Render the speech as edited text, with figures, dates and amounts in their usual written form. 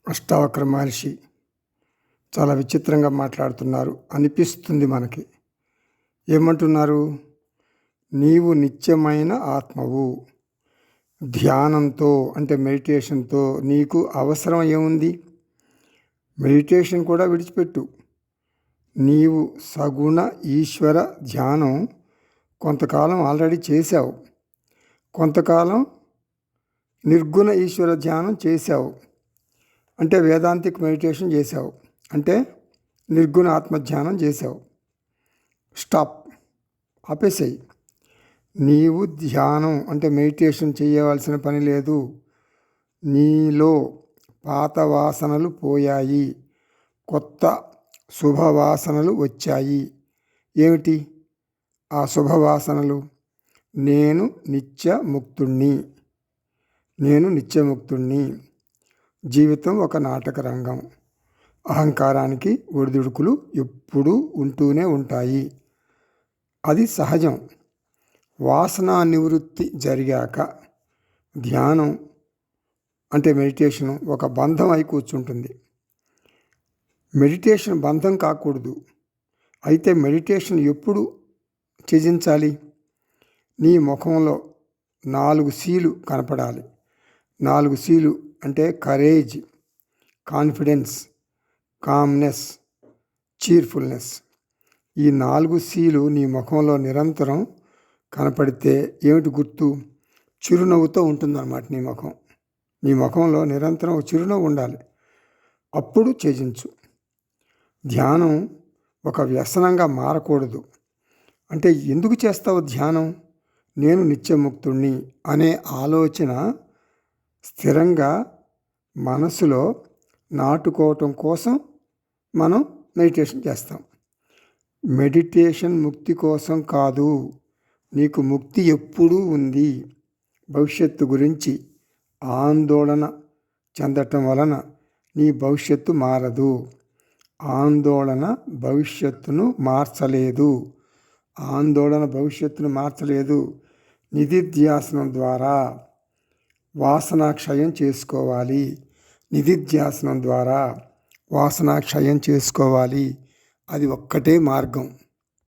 అష్టావక్ర మహర్షి చాలా విచిత్రంగా మాట్లాడుతున్నారు అనిపిస్తుంది మనకి. ఏమంటున్నారు? నీవు నిత్యమైన ఆత్మవు. ధ్యానంతో అంటే మెడిటేషన్తో నీకు అవసరం ఏముంది? మెడిటేషన్ కూడా విడిచిపెట్టు. నీవు సగుణ ఈశ్వర ధ్యానం కొంతకాలం ఆల్రెడీ చేశావు. కొంతకాలం నిర్గుణ ఈశ్వర ధ్యానం చేశావు. అంటే వేదాంతిక్ మెడిటేషన్ చేశావు, అంటే నిర్గుణ ఆత్మధ్యానం చేశావు. స్టాప్, ఆపేసేయి. నీవు ధ్యానం అంటే మెడిటేషన్ చేయవలసిన పని లేదు. నీలో పాత వాసనలు పోయాయి, కొత్త శుభవాసనలు వచ్చాయి. ఏమిటి ఆ శుభవాసనలు? నేను నిత్యముక్తుణ్ణి, నేను నిత్యముక్తుణ్ణి. జీవితం ఒక నాటక రంగం. అహంకారానికి ఒడిదుడుకులు ఎప్పుడూ ఉంటూనే ఉంటాయి. అది సహజం. వాసనా నివృత్తి జరిగాక ధ్యానం అంటే మెడిటేషన్ ఒక బంధం అయి కూర్చుంటుంది. మెడిటేషన్ బంధం కాకూడదు. అయితే మెడిటేషన్ ఎప్పుడు త్యజించాలి? నీ ముఖంలో 4 Cలు కనపడాలి. 4 Cలు అంటే కరేజ్, కాన్ఫిడెన్స్, కామ్నెస్, చీర్ఫుల్నెస్. ఈ 4 Cలు నీ ముఖంలో నిరంతరం కనపడితే ఏమిటి గుర్తు? చిరునవ్వుతో ఉంటుందన్నమాట నీ ముఖం. నీ ముఖంలో నిరంతరం చిరునవ్వు ఉండాలి. అప్పుడు త్యజించు. ధ్యానం ఒక వ్యసనంగా మారకూడదు. అంటే ఎందుకు చేస్తావు ధ్యానం? నేను నిత్యముక్తుణ్ణి అనే ఆలోచన స్థిరంగా మనసులో నాటుకోవటం కోసం మనం మెడిటేషన్ చేస్తాం. మెడిటేషన్ ముక్తి కోసం కాదు. నీకు ముక్తి ఎప్పుడూ ఉంది. భవిష్యత్తు గురించి ఆందోళన చెందటం వలన నీ భవిష్యత్తు మారదు. ఆందోళన భవిష్యత్తును మార్చలేదు. ఆందోళన భవిష్యత్తును మార్చలేదు. నిధిధ్యాసనం ద్వారా వాసనాక్షయం చేసుకోవాలి. నిధిధ్యాసనం ద్వారా వాసనాక్షయం చేసుకోవాలి. అది ఒక్కటే మార్గం.